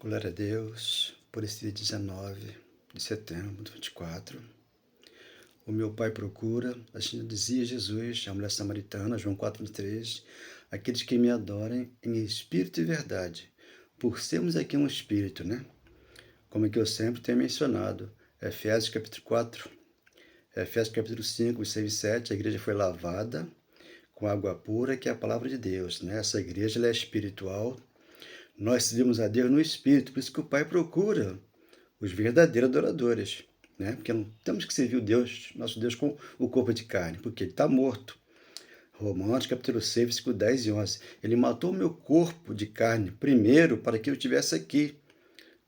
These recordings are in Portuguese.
Glória a Deus, por esse dia 19 de setembro de 24. O meu Pai procura, assim dizia Jesus, a mulher samaritana, João 4,23, aqueles que me adorem em espírito e verdade, por sermos aqui um espírito, né? Como é que eu sempre tenho mencionado, Efésios capítulo 4, Efésios capítulo 5, 6 e 7, a igreja foi lavada com água pura, que é a palavra de Deus, né? Essa igreja ela é espiritual. Nós servimos a Deus no Espírito, por isso que o Pai procura os verdadeiros adoradores, né? Porque não temos que servir o Deus, nosso Deus, com o corpo de carne, porque ele está morto. Romanos capítulo 6, versículo 10 e 11. Ele matou o meu corpo de carne primeiro para que eu estivesse aqui,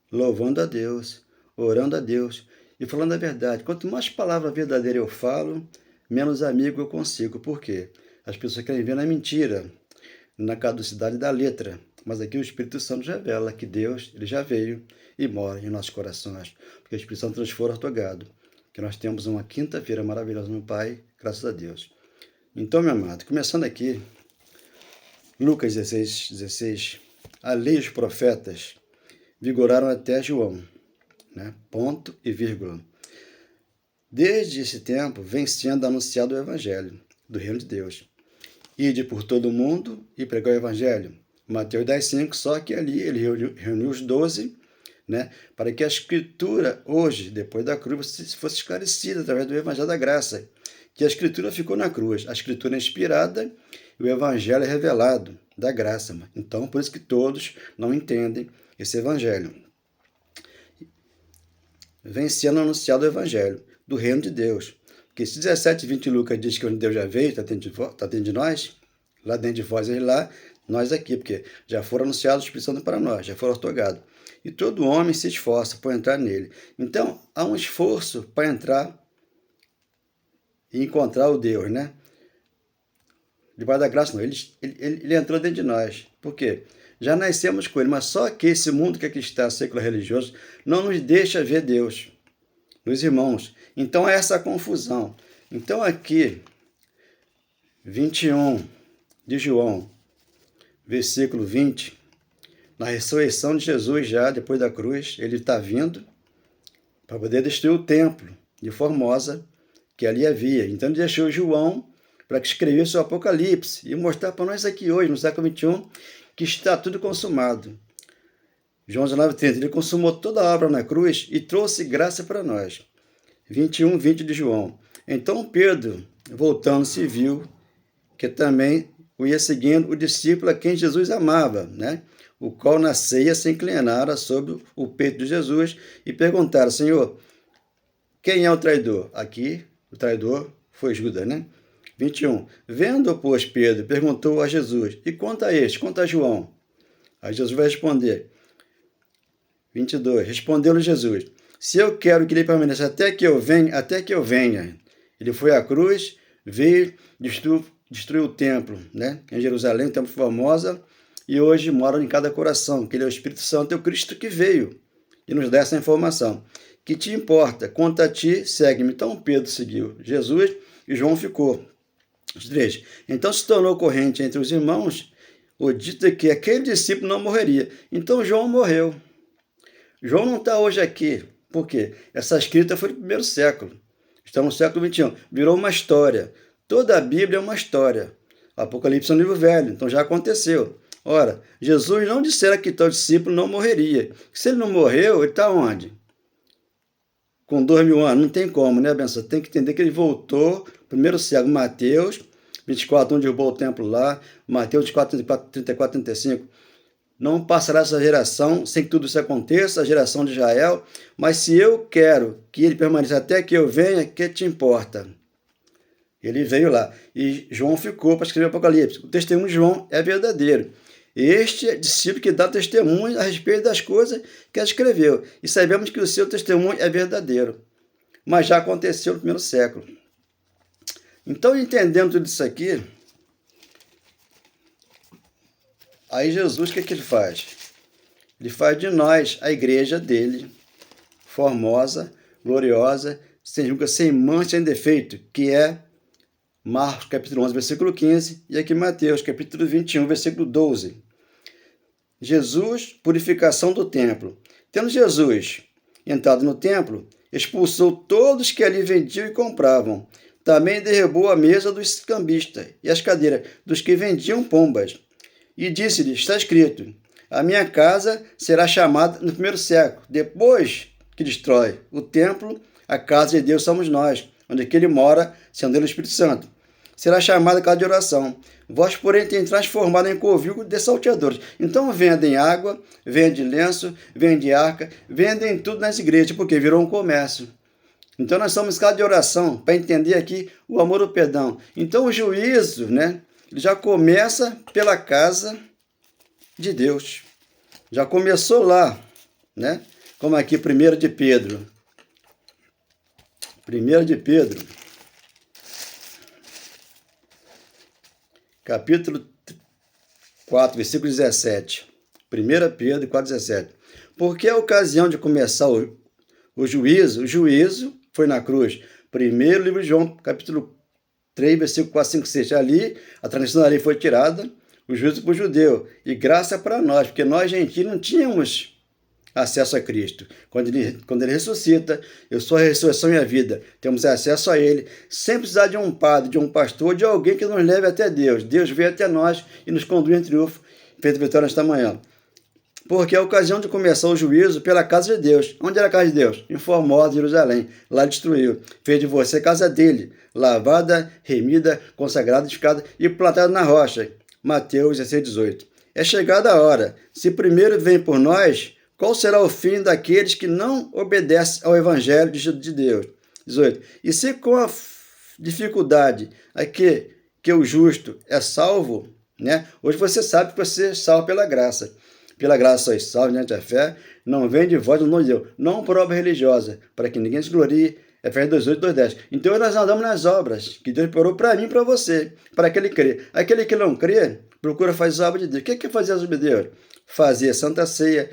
louvando a Deus, orando a Deus e falando a verdade. Quanto mais palavra verdadeira eu falo, menos amigo eu consigo. Por quê? As pessoas querem ver na mentira, na caducidade da letra. Mas aqui o Espírito Santo revela que Deus ele já veio e mora em nossos corações. Porque o Espírito Santo transforma ortogado. Que nós temos uma quinta-feira maravilhosa no Pai, graças a Deus. Então, meu amado, começando aqui, Lucas 16. A lei e os profetas vigoraram até João, né? Ponto e vírgula. Desde esse tempo vem sendo anunciado o Evangelho do Reino de Deus. Ide por todo o mundo e pregar o Evangelho. Mateus 10,5, só que ali ele reuniu os 12, né, para que a Escritura, hoje, depois da cruz, fosse esclarecida através do Evangelho da Graça. Que a Escritura ficou na cruz. A Escritura é inspirada e o Evangelho é revelado da graça. Então, por isso que todos não entendem esse Evangelho. Vem sendo anunciado o Evangelho do Reino de Deus. Porque se 17:20 Lucas diz que o Deus já veio, está dentro de nós, lá dentro de vós e lá, nós aqui, porque já foram anunciados o Espírito Santo para nós, já foram ortogados. E todo homem se esforça por entrar nele. Então, há um esforço para entrar e encontrar o Deus, né? Debaixo da graça, não. Ele entrou dentro de nós. Por quê? Já nascemos com ele, mas só que esse mundo que aqui está, secular religioso, não nos deixa ver Deus nos irmãos. Então, é essa confusão. Então, aqui, 21 de João, versículo 20, na ressurreição de Jesus já, depois da cruz, ele está vindo para poder destruir o templo de Formosa, que ali havia. Então, ele deixou João para que escrevesse o Apocalipse e mostrar para nós aqui hoje, no século XXI, que está tudo consumado. João 19:30, ele consumou toda a obra na cruz e trouxe graça para nós. 21:20 de João. Então Pedro, voltando-se, viu que também o ia seguindo o discípulo a quem Jesus amava, né? O qual na ceia se inclinara sobre o peito de Jesus e perguntaram: Senhor, quem é o traidor? Aqui, o traidor foi Judas, né? 21. Vendo, pois, Pedro, perguntou a Jesus: e quanto a este? Quanto a João? Aí Jesus vai responder. 22. Respondeu-lhe Jesus: se eu quero que ele permaneça até que eu venha. Ele foi à cruz, veio, destruiu o templo, né? Em Jerusalém, o templo Formosa, e hoje mora em cada coração, que ele é o Espírito Santo, é o Cristo que veio e nos dá essa informação. Que te importa? Quanto a ti, segue-me. Então Pedro seguiu Jesus e João ficou. 3. Então se tornou corrente entre os irmãos o dito de que aquele discípulo não morreria. Então João morreu. João não está hoje aqui. Por quê? Essa escrita foi do primeiro século. Estamos no século XXI. Virou uma história. Toda a Bíblia é uma história. Apocalipse é um livro velho, então já aconteceu. Ora, Jesus não dissera que tal discípulo não morreria. Se ele não morreu, ele está onde? Com 2000 anos, não tem como, né, benção? Tem que entender que ele voltou, primeiro século, Mateus 24, onde derrubou o templo lá, Mateus 24, 34, 35. Não passará essa geração sem que tudo isso aconteça, a geração de Israel, mas se eu quero que ele permaneça até que eu venha, que te importa? Ele veio lá, e João ficou para escrever o Apocalipse. O testemunho de João é verdadeiro. Este é discípulo que dá testemunho a respeito das coisas que escreveu. E sabemos que o seu testemunho é verdadeiro. Mas já aconteceu no primeiro século. Então, entendendo tudo isso aqui, aí Jesus, o que ele faz? Ele faz de nós a igreja dele, formosa, gloriosa, sem julga, sem mancha, sem defeito, que é Marcos capítulo 11, versículo 15, e aqui Mateus capítulo 21, versículo 12. Jesus, purificação do templo. Tendo Jesus entrado no templo, expulsou todos que ali vendiam e compravam. Também derrubou a mesa dos cambistas e as cadeiras dos que vendiam pombas. E disse-lhe, está escrito, a minha casa será chamada no primeiro século, depois que destrói o templo, a casa de Deus somos nós, onde que ele mora, sendo ele o Espírito Santo. Será chamada casa de oração. Vós, porém, tem transformado em covil de salteadores. Então vendem água, vendem lenço, vendem arca, vendem tudo nas igrejas, porque virou um comércio. Então nós somos casa de oração, para entender aqui o amor ao perdão. Então o juízo, né, já começa pela casa de Deus. Já começou lá, né? Como aqui 1 de Pedro. 1 de Pedro, capítulo 4, versículo 17. 1 Pedro 4, 17. Porque a ocasião de começar o juízo foi na cruz. Primeiro livro de João, capítulo 3, versículo 4, 5, 6. Ali, a transição da lei foi tirada, o juízo para o judeu, e graça para nós, porque nós, gentios, não tínhamos acesso a Cristo. Quando ele ressuscita, eu sou a ressurreição e a vida, temos acesso a ele, sem precisar de um padre, de um pastor, de alguém que nos leve até Deus. Deus veio até nós e nos conduz em triunfo, feito vitória nesta manhã. Porque é a ocasião de começar o juízo pela casa de Deus. Onde era a casa de Deus? Em Formosa, Jerusalém. Lá destruiu. Fez de você a casa dele, lavada, remida, consagrada, edificada e plantada na rocha. Mateus 16, 18. É chegada a hora. Se primeiro vem por nós, qual será o fim daqueles que não obedecem ao evangelho de Deus? 18. E se com a dificuldade aqui que o justo é salvo, né? Hoje você sabe que você é salvo pela graça. Pela graça sois salvos mediante a fé, não vem de vós o nome de Deus, não por obra religiosa, para que ninguém se glorie. Efésios 2:8, 2:10. Então nós andamos nas obras que Deus preparou para mim e para você, para aquele que crê. Aquele que não crê, procura fazer a obra de Deus. O que é fazer as obras de Deus? Fazer a Santa Ceia,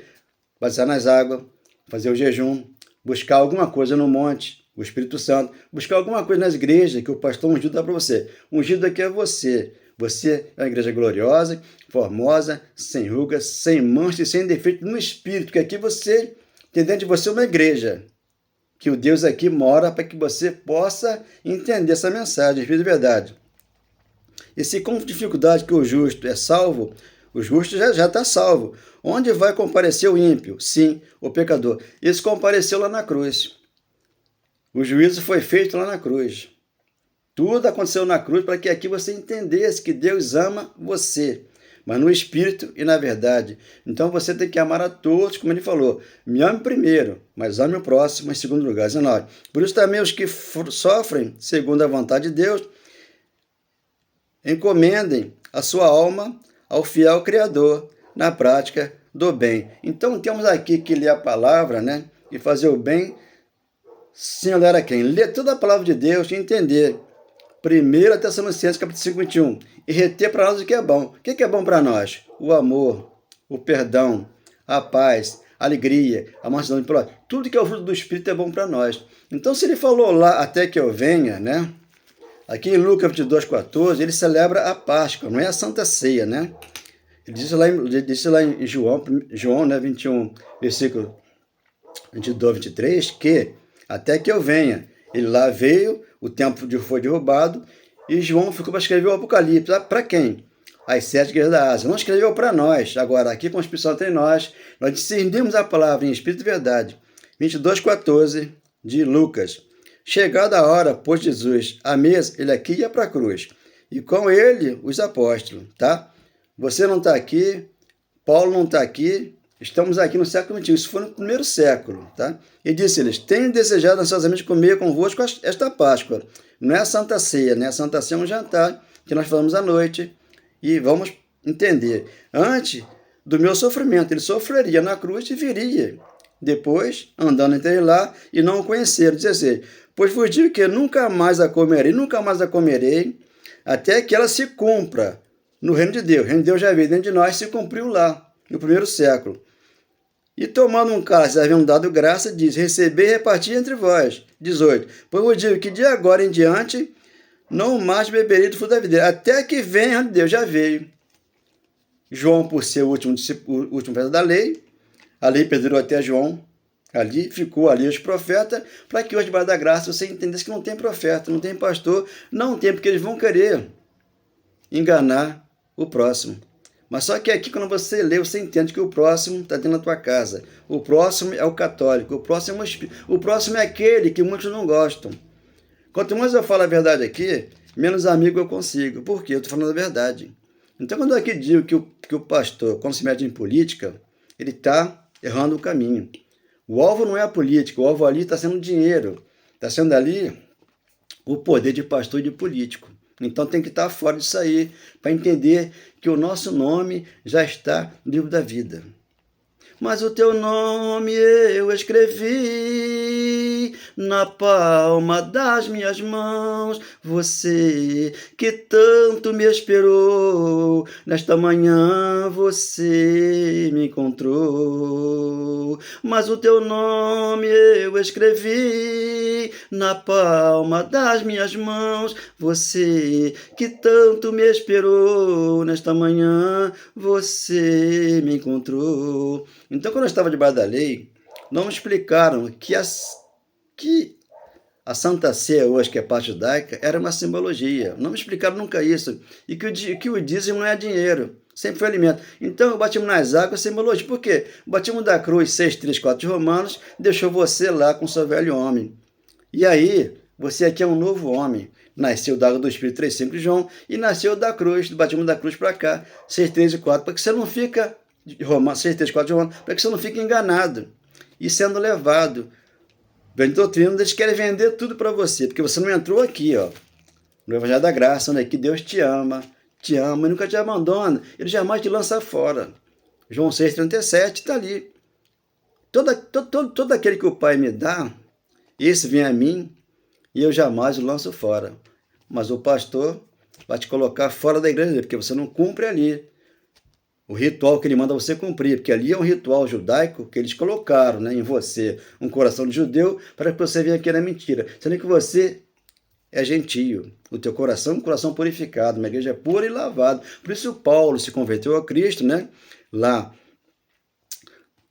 batizar nas águas, fazer o jejum, buscar alguma coisa no monte, o Espírito Santo, buscar alguma coisa nas igrejas que o pastor ungido dá para você. Ungido aqui é você. Você é uma igreja gloriosa, formosa, sem rugas, sem mancha e sem defeito no espírito, que aqui você tem dentro de você uma igreja, que o Deus aqui mora para que você possa entender essa mensagem, espírito de verdade. E se com dificuldade que o justo é salvo, o justo já está salvo. Onde vai comparecer o ímpio? Sim, o pecador. Esse compareceu lá na cruz. O juízo foi feito lá na cruz. Tudo aconteceu na cruz para que aqui você entendesse que Deus ama você, mas no espírito e na verdade. Então você tem que amar a todos, como ele falou. Me ame primeiro, mas ame o próximo em segundo lugar. 19. Por isso também os que sofrem segundo a vontade de Deus, encomendem a sua alma ao fiel Criador na prática do bem. Então temos aqui que ler a palavra, né? E fazer o bem sem olhar a quem? Ler toda a palavra de Deus e entender. 1 Tessalonicenses, capítulo 5, 21. E reter para nós o que é bom. O que é bom para nós? O amor, o perdão, a paz, a alegria, a mansidão de próximo. Tudo que é o fruto do Espírito é bom para nós. Então, se ele falou lá, até que eu venha, né? Aqui em Lucas 22, 14, ele celebra a Páscoa, não é a Santa Ceia, né? Ele disse lá em João, né, 21, versículo 22, 23, que até que eu venha. Ele lá veio, o templo foi derrubado, e João ficou para escrever o Apocalipse. Para quem? As 7 igrejas da Ásia. Não escreveu para nós. Agora, aqui com o Espírito Santo em nós discernimos a palavra em Espírito e Verdade. 22, 14, de Lucas. Chegada a hora, pôs Jesus à mesa, ele aqui ia para a cruz. E com ele, os apóstolos, tá? Você não está aqui, Paulo não está aqui, estamos aqui no século XXI, isso foi no primeiro século, tá? E disse-lhes, tenho desejado ansiosamente comer convosco esta Páscoa. Não é a Santa Ceia, né? A Santa Ceia é um jantar que nós falamos à noite e vamos entender. Antes do meu sofrimento, ele sofreria na cruz e viria. Depois, andando entre eles lá e não o conheceram. 16. Pois vos digo que nunca mais a comerei, até que ela se cumpra no reino de Deus. O reino de Deus já veio dentro de nós, se cumpriu lá, no primeiro século. E tomando um cálice, havendo dado graça, diz, receber e repartir entre vós. 18. Pois vos digo que de agora em diante, não mais beberei do fruto da videira, até que venha de Deus, já veio. João, por ser o último profeta da lei, a lei perdurou até João. Ali ficou ali os profetas, para que hoje, debaixo da graça, você entendesse que não tem profeta, não tem pastor, não tem, porque eles vão querer enganar o próximo. Mas só que aqui, quando você lê, você entende que o próximo está dentro da tua casa. O próximo é o católico, o próximo é aquele que muitos não gostam. Quanto mais eu falo a verdade aqui, menos amigo eu consigo. Por quê? Eu estou falando a verdade. Então, quando eu aqui digo que o pastor, quando se mete em política, ele está errando o caminho. O alvo não é a política, o alvo ali está sendo dinheiro. Está sendo ali o poder de pastor e de político. Então tem que estar fora disso aí, para entender que o nosso nome já está no livro da vida. Mas o teu nome eu escrevi na palma das minhas mãos. Você que tanto me esperou, nesta manhã você me encontrou. Mas o teu nome eu escrevi na palma das minhas mãos. Você que tanto me esperou, nesta manhã você me encontrou. Então, quando eu estava debaixo da lei, não me explicaram que a Santa Ceia hoje, que é parte judaica, era uma simbologia. Não me explicaram nunca isso. E que o dízimo não é dinheiro, sempre foi alimento. Então, o batismo nas águas é simbologia. Por quê? O batismo da cruz, 6, 3, 4 de Romanos, deixou você lá com seu velho homem. E aí, você aqui é um novo homem. Nasceu da água do Espírito 3, 5 de João, e nasceu da cruz, do batismo da cruz para cá, 6, 3 e 4, para que você não fica... Romanos 6, 3, 4 de Romanos, para que você não fique enganado e sendo levado. Vem doutrina, eles querem vender tudo para você, porque você não entrou aqui, ó, no Evangelho da Graça, onde é que Deus te ama e nunca te abandona, ele jamais te lança fora. João 6,37 está ali. Todo aquele que o Pai me dá, esse vem a mim e eu jamais o lanço fora. Mas o pastor vai te colocar fora da igreja, porque você não cumpre ali o ritual que ele manda você cumprir, porque ali é um ritual judaico que eles colocaram, né, em você um coração de judeu para que você venha aqui na mentira, sendo que você é gentio, o teu coração é um coração purificado, uma igreja pura e lavada. Por isso Paulo se converteu a Cristo, né, lá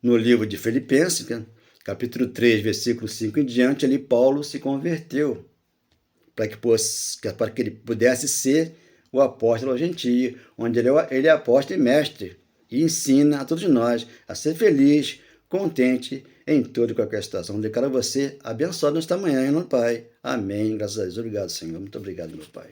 no livro de Filipenses, capítulo 3, versículo 5 em diante, ali Paulo se converteu para que ele pudesse ser o apóstolo ao gentio, onde ele é apóstolo e mestre, e ensina a todos nós a ser feliz, contente em toda e qualquer situação. Declaro você abençoado nesta manhã, meu Pai. Amém. Graças a Deus. Obrigado, Senhor. Muito obrigado, meu Pai.